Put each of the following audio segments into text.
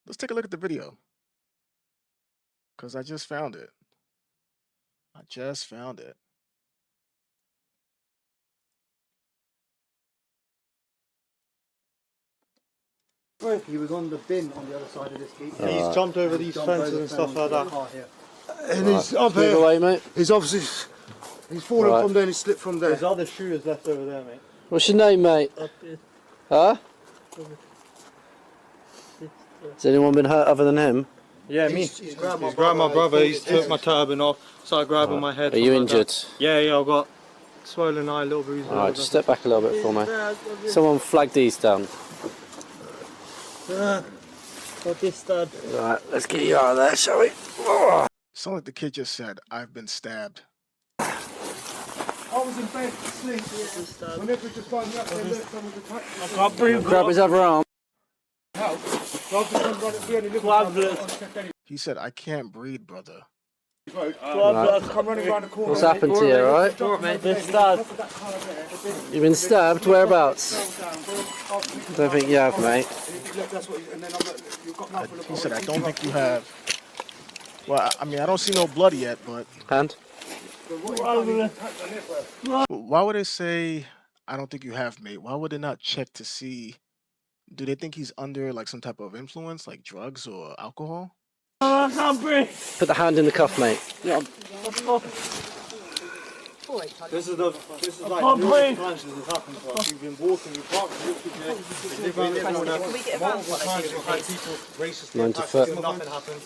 Let's take a look at the video. Because I just found it. I just found it. He was on the bin on the other side of this gate. He's jumped over these fences and stuff like that. And he's up here. Away, mate. He's obviously fallen from there and he slipped from there. There's other shooters left over there, mate. What's your name, mate? Huh? Has anyone been hurt other than him? Yeah, me. He's grabbed my brother. He's took my turban off, started grabbing my head. Are you injured? Yeah, I've got swollen eye, little bruises. Alright, just step back a little bit for me. Someone flag these down. Got this stud. Right, let's get you out of there, shall we? Sound like the kid just said, I've been stabbed. I was in bed asleep. Whenever just found me up there, look, someone's attacked me. I can't breathe. Grab his other arm. He said, I can't breathe, brother. Come running around the corner. What's happened to you, alright? Been stabbed. You've been stabbed? Whereabouts? Don't think you have, mate. He said, I don't think you have. Well, I mean, I don't see no blood yet, but... Hand? Why would they say, I don't think you have, mate? Why would they not check to see... Do they think he's under, like, some type of influence, like drugs or alcohol? I can't breathe. Put the hand in the cuff, mate. Yeah. This is like numerous times this has happened to us. We've been walking, we parked literally there. Multiple times we've had people racistly attack us and nothing happens.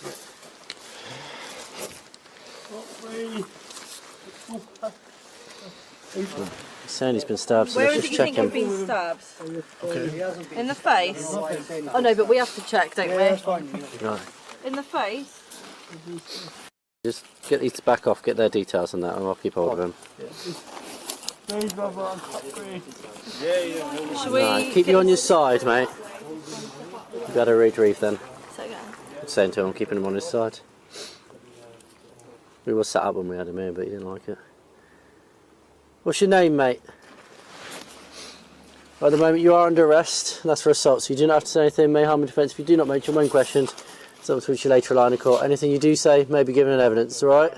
He's saying he's been stabbed, so Where let's is it just you check think you've him. been stabbed? Okay. In the face? Oh no, but we have to check, don't we? Right. In the face? Just get these back off, get their details on that, and I'll keep hold of him. Should we... Right, keep you on your side, mate. You better retrieve then. So go. Saying to him, keeping him on his side. We were sat up when we had him here, but he didn't like it. What's your name, mate? At the moment you are under arrest, and that's for assault, so you do not have to say anything, may harm in defence if you do not mention when questioned. It's up to which you later rely in court. Anything you do say may be given in evidence, alright?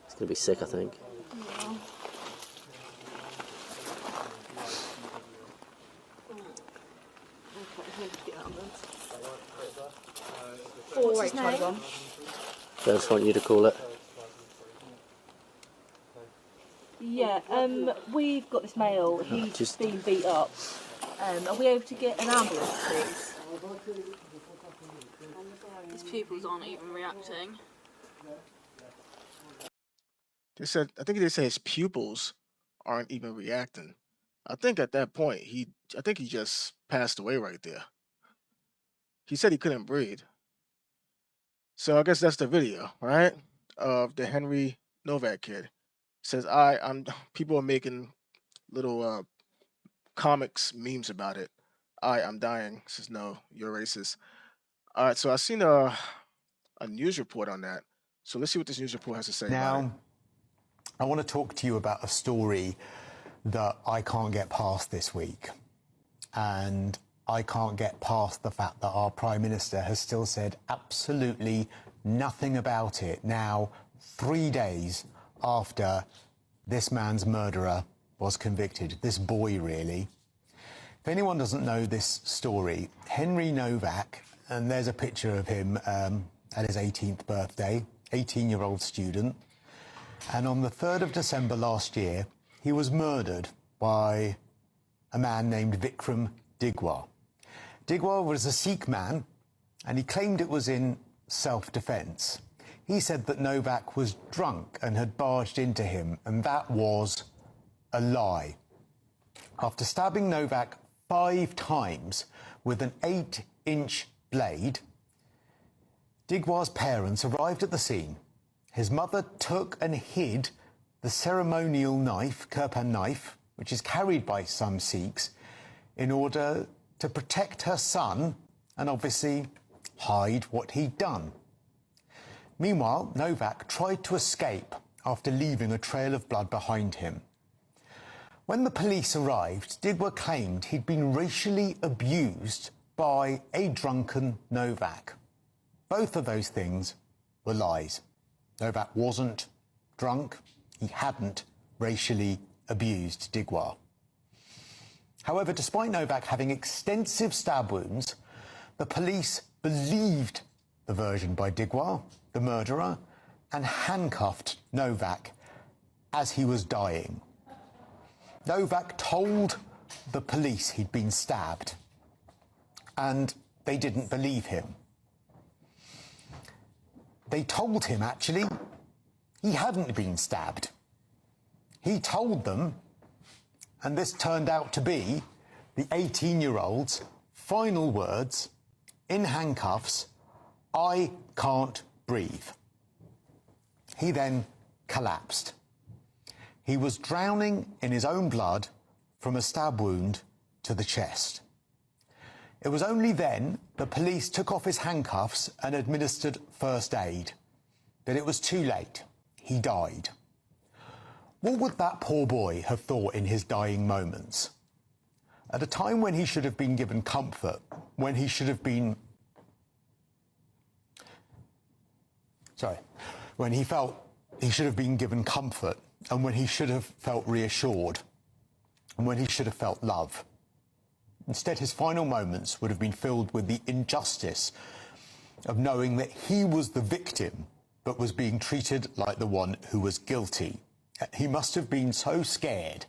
It's going to be sick, I think. What's his name? So I just want you to call it. Yeah, we've got this male, he's just- been beat up. Are we able to get an ambulance, please? His pupils aren't even reacting. They said, I think they said his pupils aren't even reacting. I think at that point, I think he just passed away right there. He said he couldn't breathe. So I guess that's the video, right? Of the Henry Nowak kid. Says, people are making little comics, memes about it. I'm dying. Says, no, you're racist. All right, so I seen a news report on that. So let's see what this news report has to say about it. Now, I want to talk to you about a story that I can't get past this week. And I can't get past the fact that our Prime Minister has still said absolutely nothing about it. Now, 3 days after this man's murderer was convicted, this boy really. If anyone doesn't know this story, Henry Nowak, and there's a picture of him at his 18th birthday, 18-year-old student. And on the 3rd of December last year, he was murdered by a man named Vickrum Digwa. Digwa was a Sikh man, and he claimed it was in self-defence. He said that Nowak was drunk and had barged into him, and that was a lie. After stabbing Nowak 5 times with an 8-inch blade, Digwa's parents arrived at the scene. His mother took and hid the ceremonial knife, kirpan knife, which is carried by some Sikhs, in order to protect her son and obviously hide what he'd done. Meanwhile, Nowak tried to escape after leaving a trail of blood behind him. When the police arrived, Digwa claimed he'd been racially abused by a drunken Nowak. Both of those things were lies. Nowak wasn't drunk. He hadn't racially abused Digwa. However, despite Nowak having extensive stab wounds, the police believed the version by Digwa, the murderer, and handcuffed Nowak as he was dying. Nowak told the police he'd been stabbed, and they didn't believe him. They told him, actually, he hadn't been stabbed. He told them, and this turned out to be the 18-year-old's final words in handcuffs, "I can't breathe." He then collapsed. He was drowning in his own blood from a stab wound to the chest. It was only then the police took off his handcuffs and administered first aid. But it was too late. He died. What would that poor boy have thought in his dying moments? At a time when he should have been given comfort, when he should have been... when he felt he should have been given comfort, and when he should have felt reassured, and when he should have felt love. Instead, his final moments would have been filled with the injustice of knowing that he was the victim, but was being treated like the one who was guilty. He must have been so scared.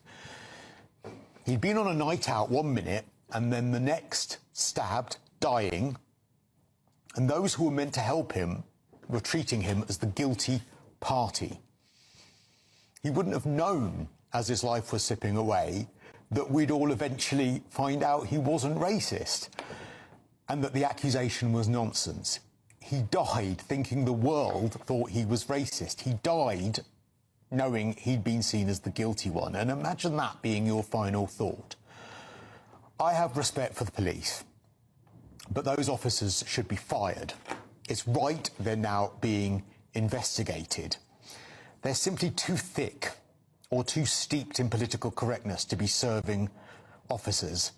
He'd been on a night out 1 minute, and then the next stabbed, dying, and those who were meant to help him were treating him as the guilty party. He wouldn't have known, as his life was slipping away, that we'd all eventually find out he wasn't racist and that the accusation was nonsense. He died thinking the world thought he was racist. He died knowing he'd been seen as the guilty one. And imagine that being your final thought. I have respect for the police, but those officers should be fired. It's right they're now being investigated. They're simply too thick or too steeped in political correctness to be serving officers.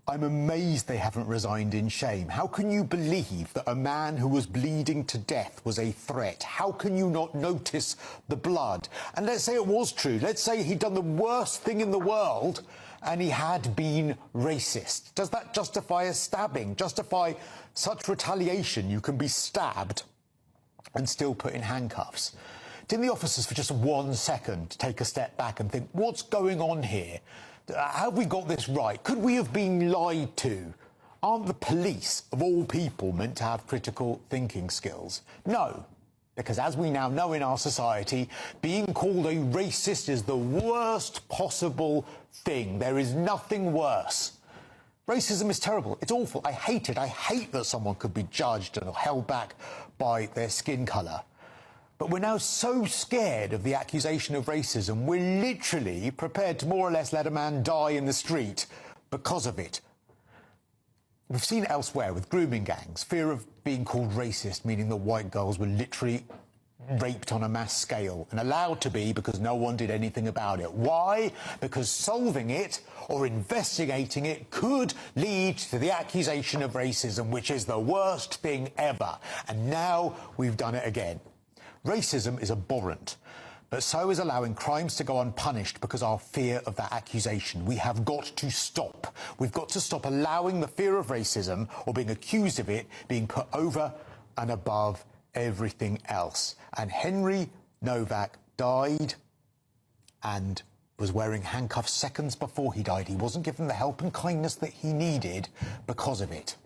I'm amazed they haven't resigned in shame. How can you believe that a man who was bleeding to death was a threat? How can you not notice the blood? And let's say it was true. Let's say he'd done the worst thing in the world and he had been racist. Does that justify a stabbing? Justify such retaliation? You can be stabbed and still put in handcuffs. Didn't the officers for just 1 second take a step back and think, what's going on here? Have we got this right? Could we have been lied to? Aren't the police, of all people, meant to have critical thinking skills? No, because as we now know in our society, being called a racist is the worst possible thing. There is nothing worse. Racism is terrible. It's awful. I hate it. I hate that someone could be judged and held back by their skin colour. But we're now so scared of the accusation of racism, we're literally prepared to more or less let a man die in the street because of it. We've seen it elsewhere with grooming gangs, fear of being called racist, meaning that white girls were literally raped on a mass scale and allowed to be because no one did anything about it. Why? Because solving it or investigating it could lead to the accusation of racism, which is the worst thing ever. And now we've done it again. Racism is abhorrent, but so is allowing crimes to go unpunished because our fear of that accusation. We have got to stop. We've got to stop allowing the fear of racism or being accused of it being put over and above everything else. And Henry Nowak died and was wearing handcuffs seconds before he died. He wasn't given the help and kindness that he needed because of it.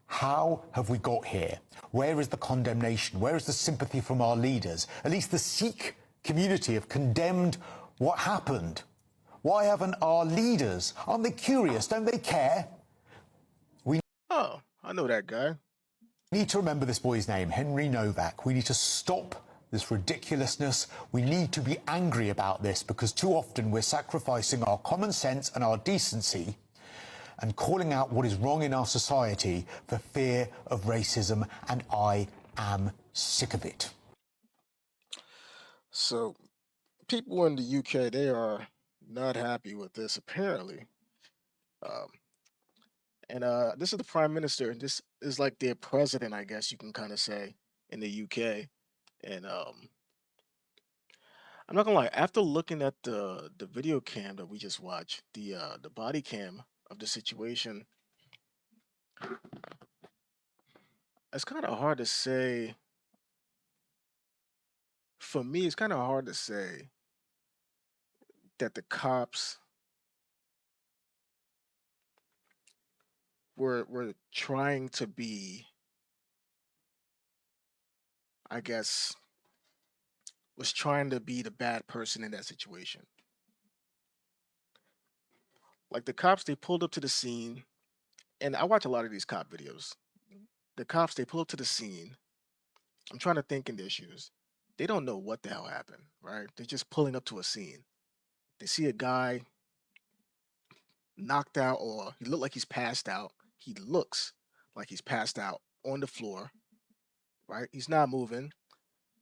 How have we got here? Where is the condemnation? Where is the sympathy from our leaders? At least the Sikh community have condemned what happened. Why haven't our leaders? Aren't they curious? Don't they care? Oh, I know that guy. We need to remember this boy's name, Henry Nowak. We need to stop this ridiculousness. We need to be angry about this because too often we're sacrificing our common sense and our decency and calling out what is wrong in our society for fear of racism, and I am sick of it. So, people in the UK, they are not happy with this, apparently. Um, And this is the prime minister. This is like their president, I guess you can kind of say, in the UK. And I'm not gonna lie. After looking at the video cam that we just watched, the body cam of the situation, it's kind of hard to say. For me, it's kind of hard to say that the cops were trying to be, I guess, was trying to be the bad person in that situation. Like the cops, they pulled up to the scene, and I watch a lot of these cop videos. The cops, they pull up to the scene. I'm trying to think in their shoes. They don't know what the hell happened, right? They're just pulling up to a scene. They see a guy knocked out, or he looked like he's passed out. He looks like he's passed out on the floor, right? He's not moving.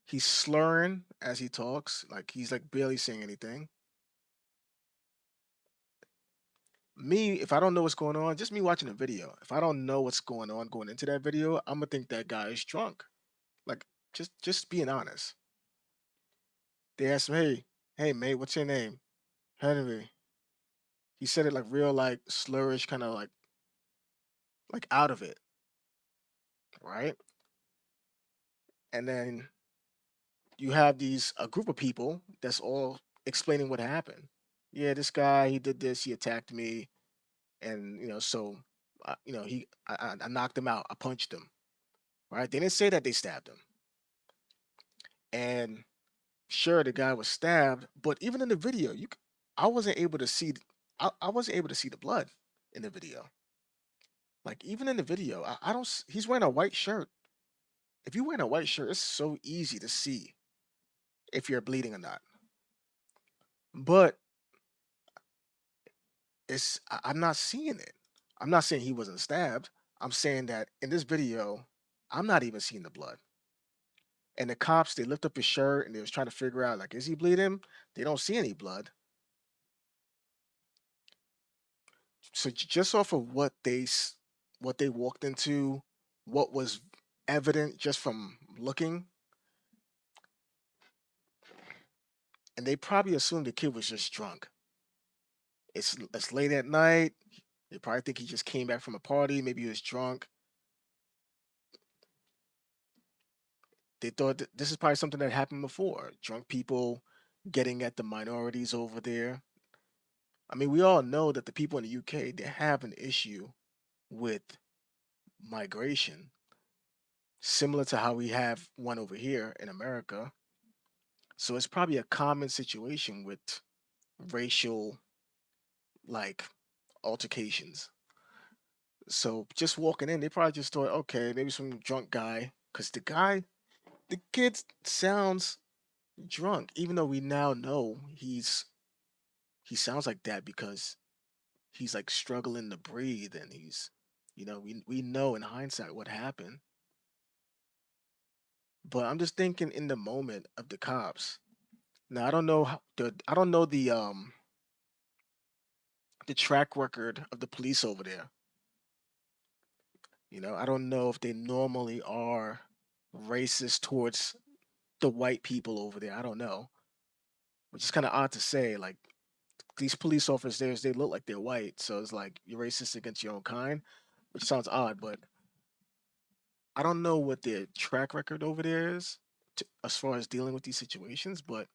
He's slurring as he talks, like he's like barely saying anything. Me, if I don't know what's going on, just me watching the video, if I don't know what's going on going into that video, I'm gonna think that guy is drunk. Like, just being honest. They asked him, hey mate, what's your name? Henry. He said it like real like slurish, kind of like out of it, right? And then you have these a group of people that's all explaining what happened. Yeah, this guy, he did this, he attacked me, and so I knocked him out, I punched him, right? They didn't say that they stabbed him, and sure, the guy was stabbed, but even in the video, I wasn't able to see, I wasn't able to see the blood in the video. Like even in the video, I don't. He's wearing a white shirt. If you're wearing a white shirt, it's so easy to see if you're bleeding or not. But I'm not seeing it. I'm not saying he wasn't stabbed. I'm saying that in this video, I'm not even seeing the blood. And the cops, they lift up his shirt and they was trying to figure out like, is he bleeding? They don't see any blood. So just off of what they walked into, what was evident just from looking, and they probably assumed the kid was just drunk. It's late at night. They probably think he just came back from a party. Maybe he was drunk. They thought this is probably something that happened before. Drunk people getting at the minorities over there. I mean, we all know that the people in the UK, they have an issue with migration, similar to how we have one over here in America. So it's probably a common situation with racial like altercations. So just walking in, they probably just thought, okay, maybe some drunk guy, because the kid sounds drunk, even though we now know he sounds like that because he's like struggling to breathe, and we know in hindsight what happened. But I'm just thinking in the moment of the cops. Now I don't know the track record of the police over there. I don't know if they normally are racist towards the white people over there. I don't know, which is kind of odd to say. Like these police officers, they look like they're white, so it's like you're racist against your own kind, which sounds odd. But I don't know what their track record over there is as far as dealing with these situations. But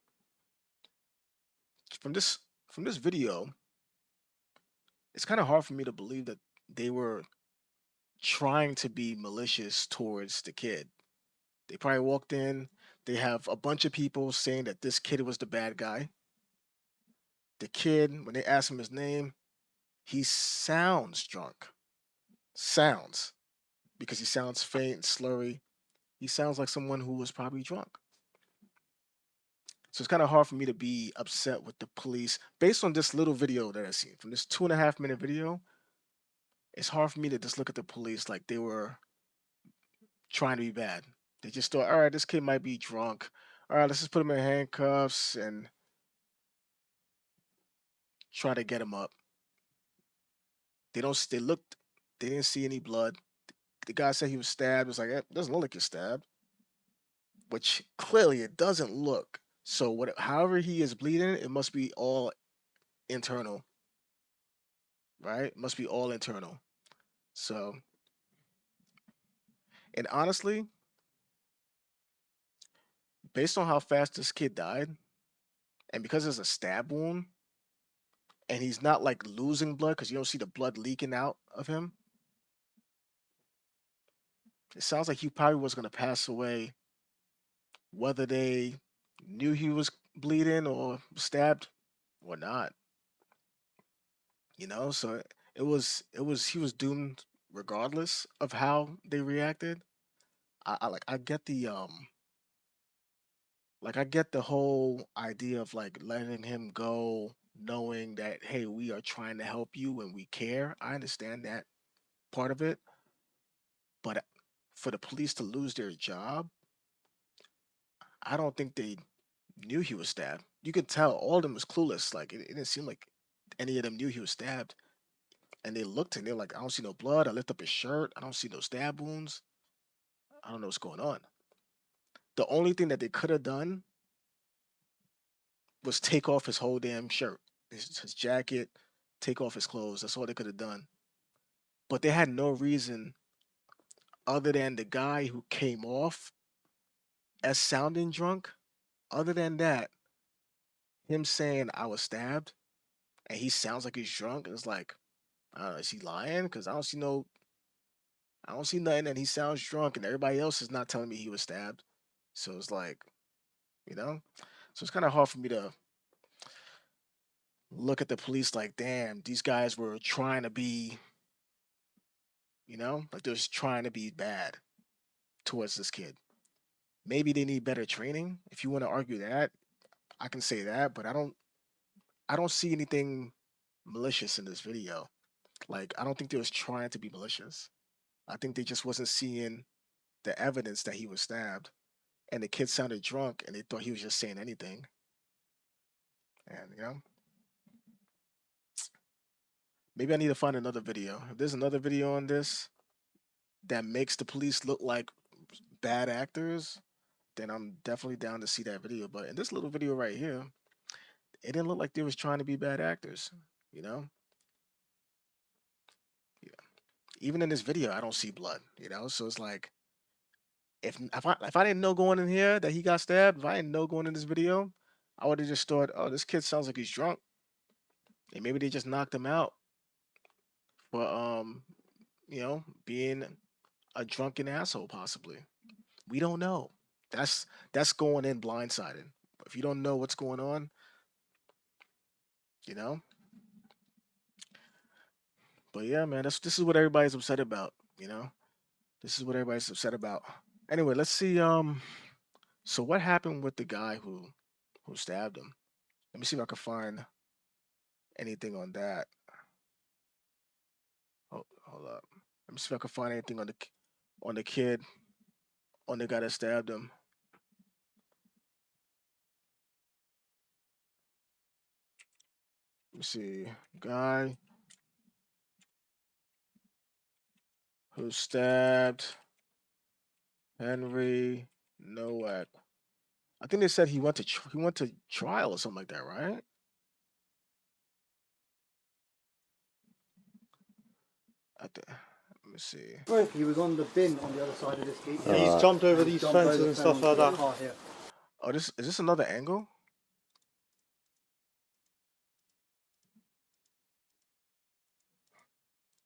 from this from this video, it's kind of hard for me to believe that they were trying to be malicious towards the kid. They probably walked in. They have a bunch of people saying that this kid was the bad guy. The kid, when they ask him his name, he sounds drunk. Sounds. Because he sounds faint, slurry. He sounds like someone who was probably drunk. So it's kind of hard for me to be upset with the police based on this little video that I've seen. From this 2.5 minute video, it's hard for me to just look at the police like they were trying to be bad. They just thought, all right, this kid might be drunk. All right, let's just put him in handcuffs and try to get him up. They don't. They looked. They didn't see any blood. The guy said he was stabbed. It was like, it doesn't look like you're stabbed, which clearly it doesn't look. So however he is bleeding, it must be all internal, right? It must be all internal. So, and honestly, based on how fast this kid died, and because there's a stab wound, and he's not like losing blood because you don't see the blood leaking out of him, it sounds like he probably was going to pass away, whether they knew he was bleeding or stabbed or not. So he was doomed regardless of how they reacted. I get I get the whole idea of like letting him go, knowing that hey, we are trying to help you and we care. I understand that part of it, but for the police to lose their job, I don't think they knew he was stabbed. You could tell all of them was clueless. Like it didn't seem like any of them knew he was stabbed. And they looked and they're like, I don't see no blood. I lift up his shirt. I don't see no stab wounds. I don't know what's going on. The only thing that they could have done was take off his whole damn shirt, his jacket, take off his clothes. That's all they could have done. But they had no reason other than the guy who came off as sounding drunk. Other than that, him saying I was stabbed and he sounds like he's drunk. It's like, I don't know, is he lying? Because I don't see nothing, and he sounds drunk, and everybody else is not telling me he was stabbed. So it's like, you know, so it's kind of hard for me to look at the police like, damn, these guys were trying to be, like they're just trying to be bad towards this kid. Maybe they need better training. If you want to argue that, I can say that, but I don't see anything malicious in this video. Like, I don't think they was trying to be malicious. I think they just wasn't seeing the evidence that he was stabbed, and the kid sounded drunk, and they thought he was just saying anything. And maybe I need to find another video. If there's another video on this that makes the police look like bad actors, then I'm definitely down to see that video. But in this little video right here, it didn't look like they was trying to be bad actors. You know, yeah. Even in this video, I don't see blood. So it's like if I didn't know going in here that he got stabbed, if I didn't know going in this video, I would have just thought, oh, this kid sounds like he's drunk, and maybe they just knocked him out for being a drunken asshole, possibly. We don't know. That's going in blindsided. If you don't know what's going on, you know. But yeah, man, this is what everybody's upset about. This is what everybody's upset about. Anyway, let's see. So what happened with the guy who stabbed him? Let me see if I can find anything on that. Hold up. Let me see if I can find anything on the kid, on the guy that stabbed him. Let me see. Guy who stabbed Henry Nowak. I think they said he went to trial or something like that, right? Let me see. He was on the bin on the other side of this gate. He's jumped over these fences and stuff like that. Oh, is this another angle?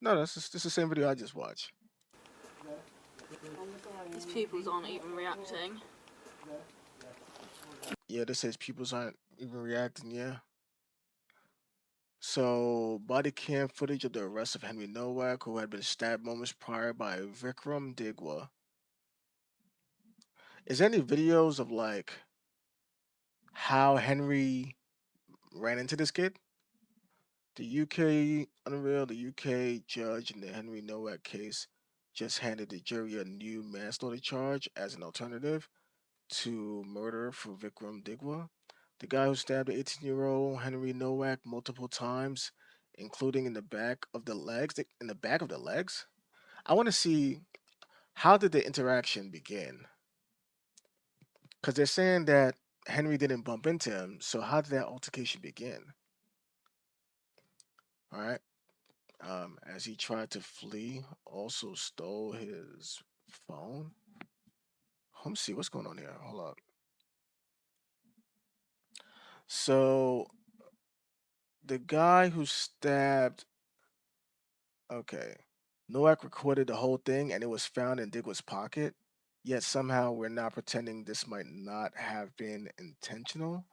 No, this is the same video I just watched. His pupils aren't even reacting. Yeah, this says pupils aren't even reacting, yeah. So, body cam footage of the arrest of Henry Nowak, who had been stabbed moments prior by Vickrum Digwa. Is there any videos of like how Henry ran into this kid? The UK unreal, the UK judge in the Henry Nowak case just handed the jury a new manslaughter charge as an alternative to murder for Vickrum Digwa. The guy who stabbed the 18-year-old Henry Nowak multiple times including in the back of the legs. In the back of the legs, I want to see how did the interaction begin? Because they're saying that Henry didn't bump into him. So how did that altercation begin? All right. As he tried to flee, also stole his phone. Let me see what's going on here. Hold up. So the guy who stabbed. Okay. Nowak recorded the whole thing and it was found in Digwa's pocket. Yet somehow we're not pretending this might not have been intentional.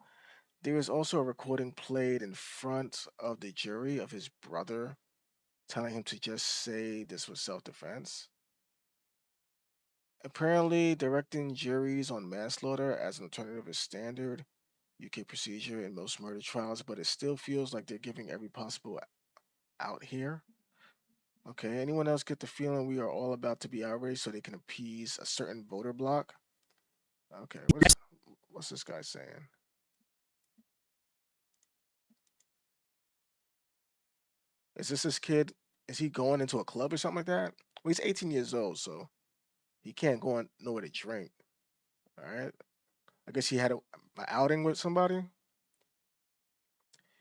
There is also a recording played in front of the jury of his brother telling him to just say this was self defense. Apparently, directing juries on manslaughter as an alternative is standard UK procedure in most murder trials, but it still feels like they're giving every possible out here. Okay, anyone else get the feeling we are all about to be outraged so they can appease a certain voter bloc? Okay, what's this guy saying? Is this his kid? Is he going into a club or something like that? Well, he's 18 years old, so he can't go on nowhere to drink. All right. I guess he had an outing with somebody.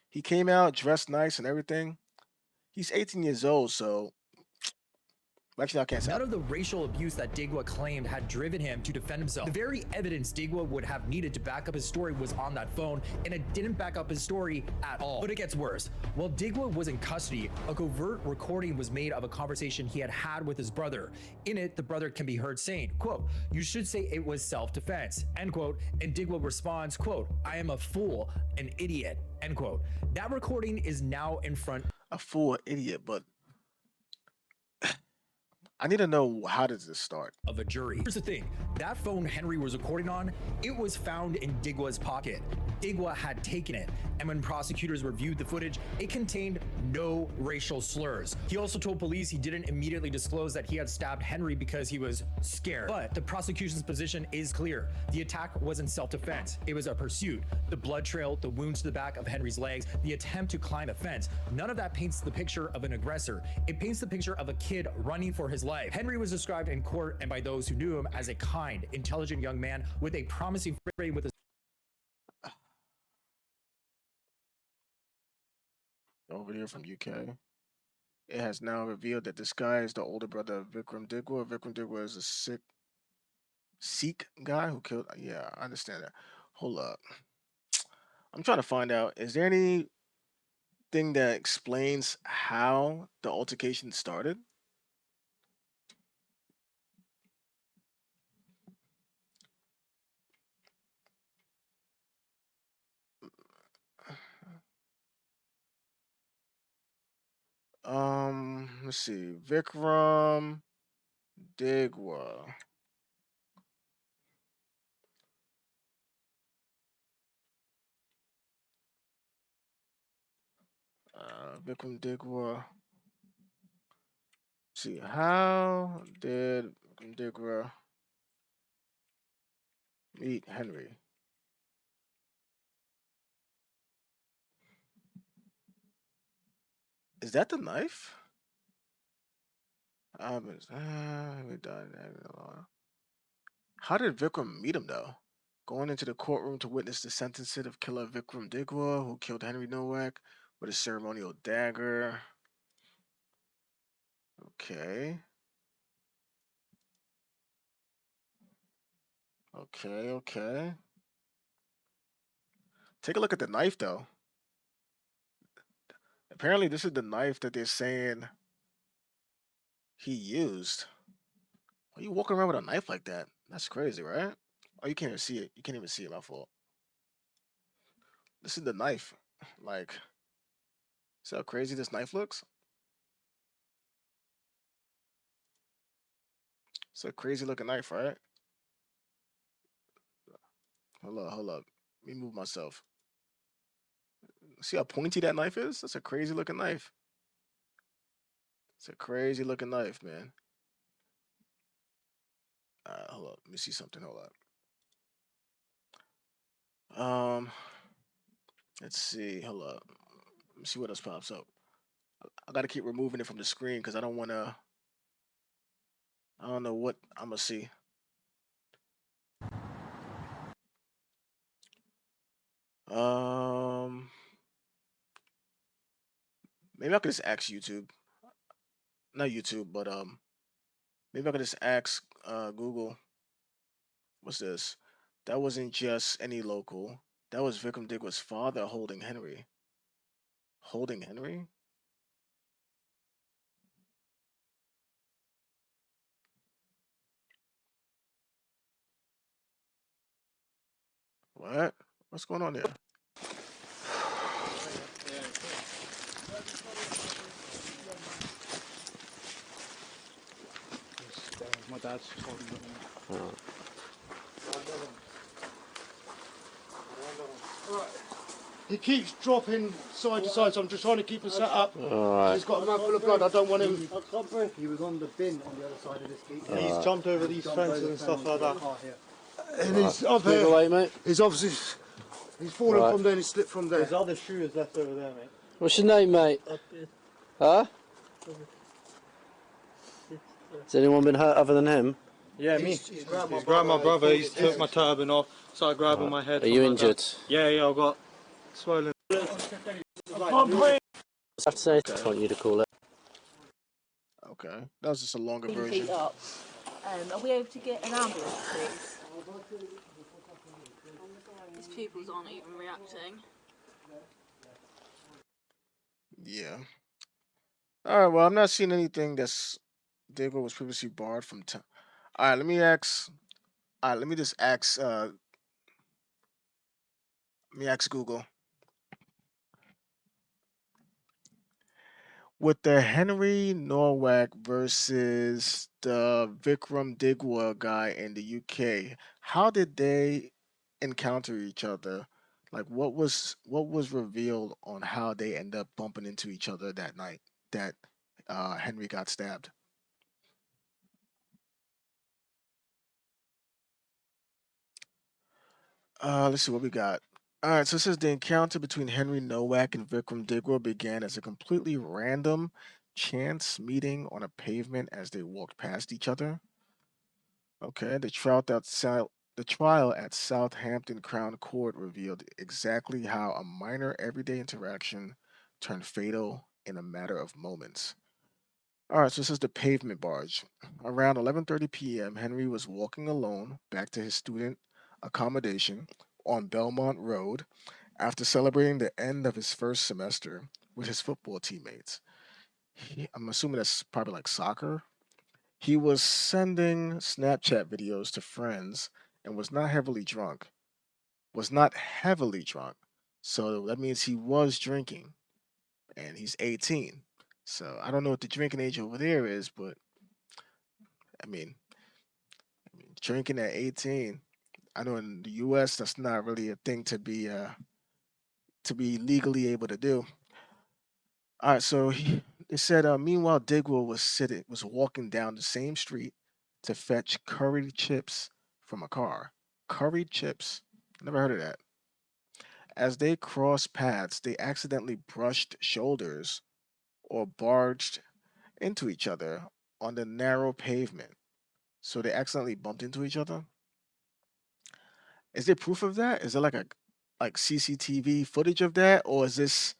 He came out dressed nice and everything. He's 18 years old, so actually I can't say. None of the racial abuse that Digwa claimed had driven him to defend himself. The very evidence Digwa would have needed to back up his story was on that phone, and it didn't back up his story at all. But it gets worse. While Digwa was in custody, a covert recording was made of a conversation he had with his brother. In it, the brother can be heard saying, quote, "You should say it was self-defense," end quote, and Digwa responds, quote, "I am a fool, an idiot," end quote. That recording is now in front. A fool, idiot, but I need to know, how does this start? Of a jury. Here's the thing, that phone Henry was recording on, it was found in Digwa's pocket. Digwa had taken it, and when prosecutors reviewed the footage, it contained no racial slurs. He also told police he didn't immediately disclose that he had stabbed Henry because he was scared. But the prosecution's position is clear. The attack wasn't self-defense, it was a pursuit. The blood trail, the wounds to the back of Henry's legs, the attempt to climb a fence, none of that paints the picture of an aggressor. It paints the picture of a kid running for his life. Henry was described in court and by those who knew him as a kind, intelligent young man with a promising frame with his over here from UK. It has now revealed that this guy is the older brother of Vickrum Digwa. Vickrum Digwa is a Sikh guy who killed. Yeah, I understand that. Hold up. I'm trying to find out. Is there anything that explains how the altercation started? Let's see. Vickrum Digwa. Vickrum Digwa. See, how did Vickrum Digwa meet Henry? Is that the knife? How did Vikram meet him though? Going into the courtroom to witness the sentencing of killer Vickrum Digwa, who killed Henry Nowak with a ceremonial dagger. Okay. Okay. Take a look at the knife though. Apparently, this is the knife that they're saying he used. Are you walking around with a knife like that? That's crazy, right? Oh, you can't even see it. You can't even see it. My fault. This is the knife. Like, see how crazy this knife looks? It's a crazy looking knife, right? Hold up. Let me move myself. See how pointy that knife is? That's a crazy looking knife. It's a crazy looking knife, man. Hold up. Let me see something. Hold up. Let's see. Hold up. Let me see what else pops up. I gotta keep removing it from the screen because I don't wanna. I don't know what I'm gonna see. Um, maybe I could just ask YouTube, not YouTube, but maybe I could just ask Google. What's this? That wasn't just any local. That was Vickrum Digwa's father holding Henry. Holding Henry? What? What's going on there? My dad's just holding it. Right. He keeps dropping side to side, so I'm just trying to keep him set up. Alright. He's got a mouthful of blood. I don't want him. He was on the bin on the other side of this gate. He's jumped over these fences and stuff like that. And he's up Move here. away, mate. He's obviously fallen Right. from there and he slipped from there. There's other shooters left over there, mate. What's your name, mate? Huh? Has anyone been hurt other than him? Yeah, me. He's grabbed my brother. He's took my turban off. Started grabbing my head. Are you injured? Yeah, I've got swollen. I have to say, I just want you to call it. Okay, that was just a longer 15 version. feet up. Are we able to get an ambulance, please? His pupils aren't even reacting. Yeah. All right. Well, I'm not seeing anything that's Digwa was previously barred from. All right. Let me ask. All right. Let me just ask. Let me ask Google. With the Henry Nowak versus the Vickrum Digwa guy in the UK, how did they encounter each other? Like, what was revealed on how they end up bumping into each other that night that Henry got stabbed? Let's see what we got. All right, so it says the encounter between Henry Nowak and Vickram Digwa began as a completely random chance meeting on a pavement as they walked past each other. Okay, the trial at Southampton Crown Court revealed exactly how a minor everyday interaction turned fatal in a matter of moments. All right, so this is the pavement barge. Around 11:30 p.m., Henry was walking alone back to his student accommodation on Belmont Road after celebrating the end of his first semester with his football teammates. I'm assuming that's probably like soccer. He was sending Snapchat videos to friends and was not heavily drunk. Was not heavily drunk. So that means he was drinking and he's 18. So I don't know what the drinking age over there is, but I mean, drinking at 18. I know in the U.S. that's not really a thing to be legally able to do. All right, so it said, meanwhile, Digwell was walking down the same street to fetch curried chips from a car. Curried chips. Never heard of that. As they crossed paths, they accidentally brushed shoulders or barged into each other on the narrow pavement. So they accidentally bumped into each other. Is there proof of that? Is there like CCTV footage of that, or is this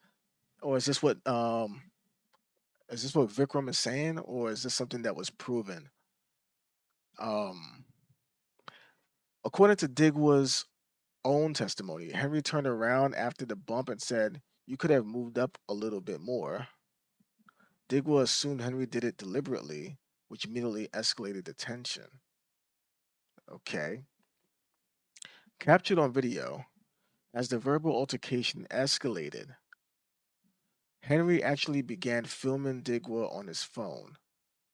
what Vikram is saying, or is this something that was proven? Um, According to Digwa's own testimony, Henry turned around after the bump and said, "You could have moved up a little bit more." Digwa assumed Henry did it deliberately, which immediately escalated the tension. Okay. Captured on video, as the verbal altercation escalated, Henry actually began filming Digwa on his phone.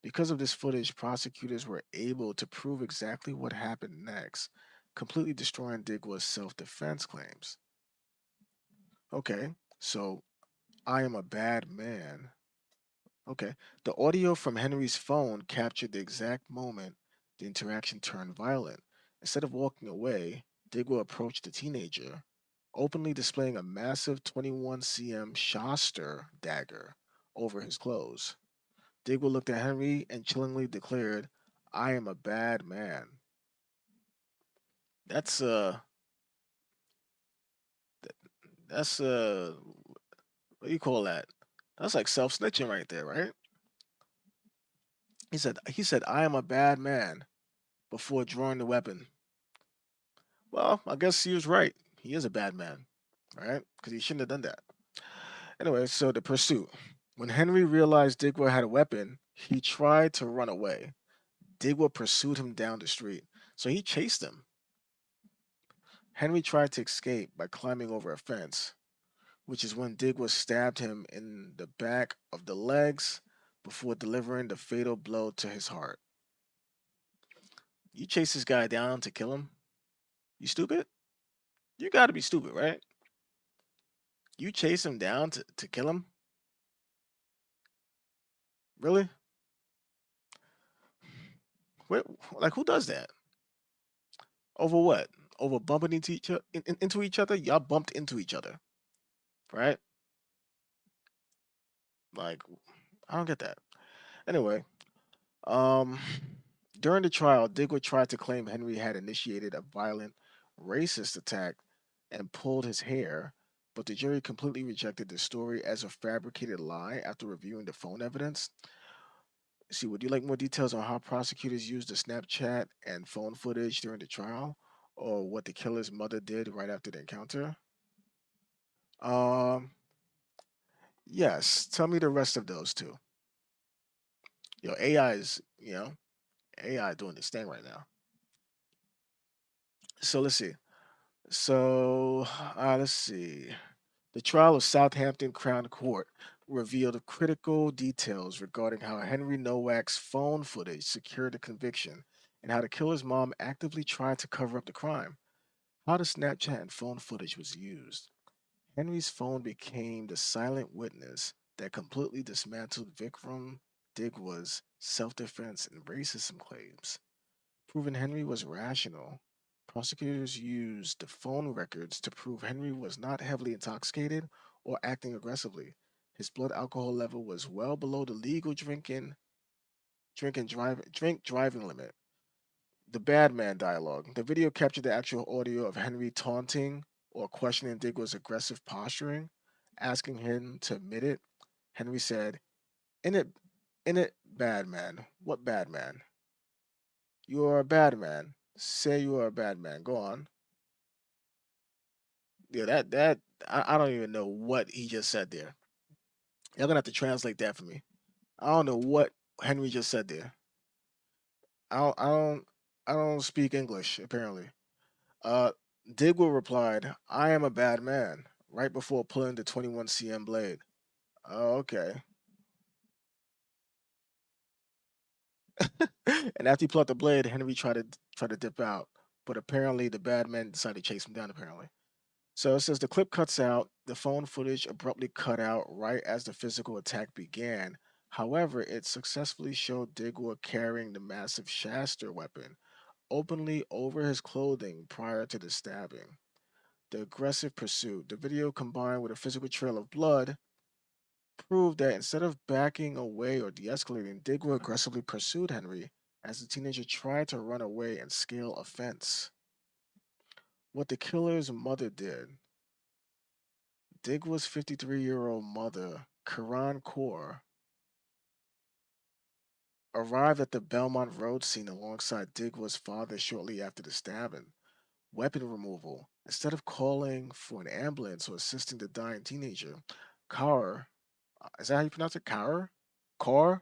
Because of this footage, prosecutors were able to prove exactly what happened next, completely destroying Digwa's self defense claims. Okay, so I am a bad man. Okay, the audio from Henry's phone captured the exact moment the interaction turned violent. Instead of walking away, Digwa approached the teenager, openly displaying a massive 21 cm Shastra dagger over his clothes. Digwa looked at Henry and chillingly declared, "I am a bad man." That's that's what do you call that? That's like self snitching right there, right? He said I am a bad man before drawing the weapon. Well, I guess he was right. He is a bad man, right? Because he shouldn't have done that. Anyway, so the pursuit. When Henry realized Digwa had a weapon, he tried to run away. Digwa pursued him down the street, so he chased him. Henry tried to escape by climbing over a fence, which is when Digwa stabbed him in the back of the legs before delivering the fatal blow to his heart. You chase this guy down to kill him? You stupid? You gotta be stupid, right? You chase him down to kill him? Really? What, like, who does that? Over what? Over bumping into each other? Y'all bumped into each other, right? Like, I don't get that. Anyway, um, during the trial, Digwood tried to claim Henry had initiated a violent, racist attack and pulled his hair, but the jury completely rejected the story as a fabricated lie after reviewing the phone evidence. See, would you like more details on how prosecutors used the Snapchat and phone footage during the trial, or what the killer's mother did right after the encounter? Um, yes. Tell me the rest of those two. AI is, AI doing this thing right now. So let's see. So let's see. The trial of Southampton Crown Court revealed critical details regarding how Henry Nowak's phone footage secured the conviction and how the killer's mom actively tried to cover up the crime. How the Snapchat and phone footage was used. Henry's phone became the silent witness that completely dismantled Vickrum Digwa's self-defense and racism claims. Proving Henry was rational, prosecutors used the phone records to prove Henry was not heavily intoxicated or acting aggressively. His blood alcohol level was well below the legal drink driving limit. The bad man dialogue. The video captured the actual audio of Henry taunting or questioning Digwa's aggressive posturing, asking him to admit it. Henry said, "In it, in it, bad man. What bad man? You are a bad man. Say you are a bad man. Go on." Yeah, I don't even know what he just said there. Y'all gonna have to translate that for me. I don't know what Henry just said there. I don't I don't I don't speak English apparently. Uh, Digwell replied, "I am a bad man," right before pulling the 21 cm blade. Oh, okay. And after he plucked the blade, Henry tried to dip out, but apparently the bad man decided to chase him down. Apparently, so it says the clip cuts out. The phone footage abruptly cut out right as the physical attack began. However, it successfully showed Digwa carrying the massive Shaster weapon openly over his clothing prior to the stabbing. The aggressive pursuit. The video combined with a physical trail of blood proved that instead of backing away or de escalating, Digwa aggressively pursued Henry as the teenager tried to run away and scale a fence. What the killer's mother did. Digwa's 53-year-old mother, Karan Kaur, arrived at the Belmont Road scene alongside Digwa's father shortly after the stabbing. Weapon removal. Instead of calling for an ambulance or assisting the dying teenager, Kaur, is that how you pronounce it? Kaur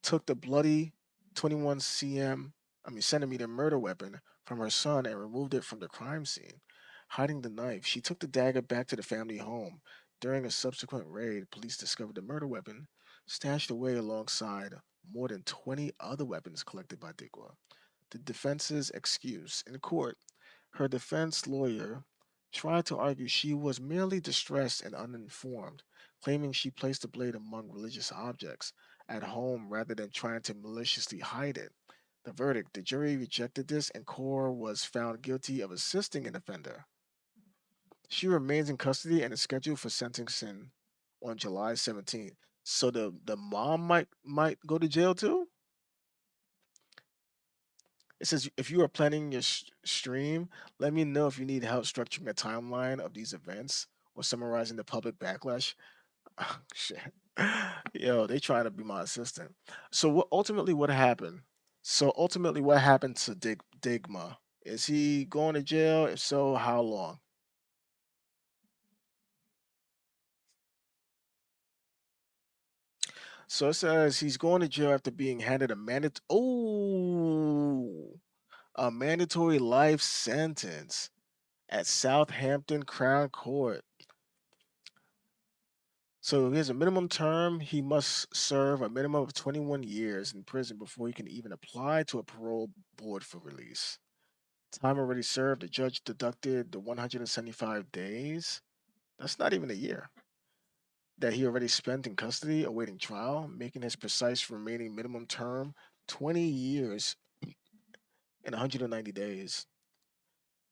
took the bloody 21 centimeter murder weapon from her son and removed it from the crime scene. Hiding the knife, she took the dagger back to the family home. During a subsequent raid, police discovered the murder weapon stashed away alongside more than 20 other weapons collected by Digwa. The defense's excuse. In court, her defense lawyer tried to argue she was merely distressed and uninformed, claiming she placed the blade among religious objects at home rather than trying to maliciously hide it. The verdict: the jury rejected this, and Kaur was found guilty of assisting an offender. She remains in custody and is scheduled for sentencing on July 17th. So the mom might go to jail too. It says if you are planning your stream, let me know if you need help structuring a timeline of these events or summarizing the public backlash. Shit. Yo, they trying to be my assistant. So what happened? So ultimately what happened to Digma? Is he going to jail? If so, how long? So it says he's going to jail after being handed a mandatory life sentence at Southampton Crown Court. So he has a minimum term. He must serve a minimum of 21 years in prison before he can even apply to a parole board for release. Time already served, the judge deducted the 175 days. That's not even a year that he already spent in custody awaiting trial, making his precise remaining minimum term 20 years and 190 days.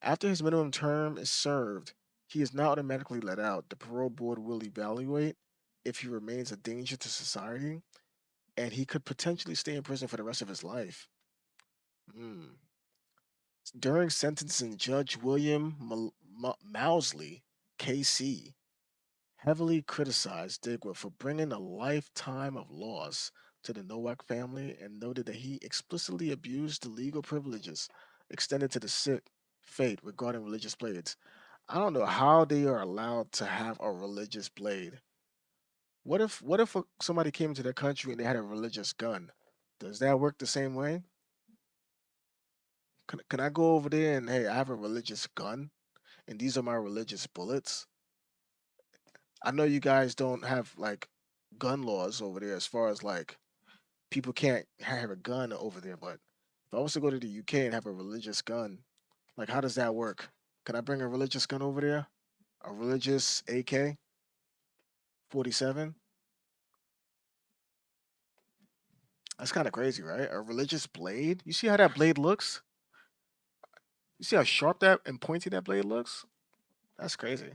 After his minimum term is served, he is not automatically let out. The parole board will evaluate if he remains a danger to society, and he could potentially stay in prison for the rest of his life. Hmm. During sentencing, Judge William Mousley, KC, heavily criticized Digwa for bringing a lifetime of loss to the Nowak family and noted that he explicitly abused the legal privileges extended to the sick fate regarding religious blades. I don't know how they are allowed to have a religious blade. What if somebody came to their country and they had a religious gun? Does that work the same way? Can I go over there and hey, I have a religious gun and these are my religious bullets? I know you guys don't have like gun laws over there as far as like people can't have a gun over there, but if I was to go to the UK and have a religious gun, like how does that work? Can I bring a religious gun over there? A religious AK 47? That's kind of crazy, right? A religious blade? You see how that blade looks? You see how sharp that and pointy that blade looks? That's crazy.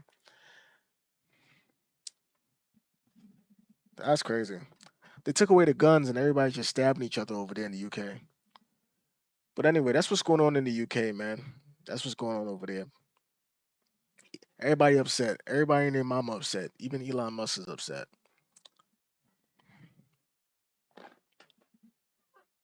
That's crazy. They took away the guns and everybody's just stabbing each other over there in the UK. But anyway, that's what's going on in the UK, man. That's what's going on over there. Everybody upset. Everybody and their mama upset. Even Elon Musk is upset.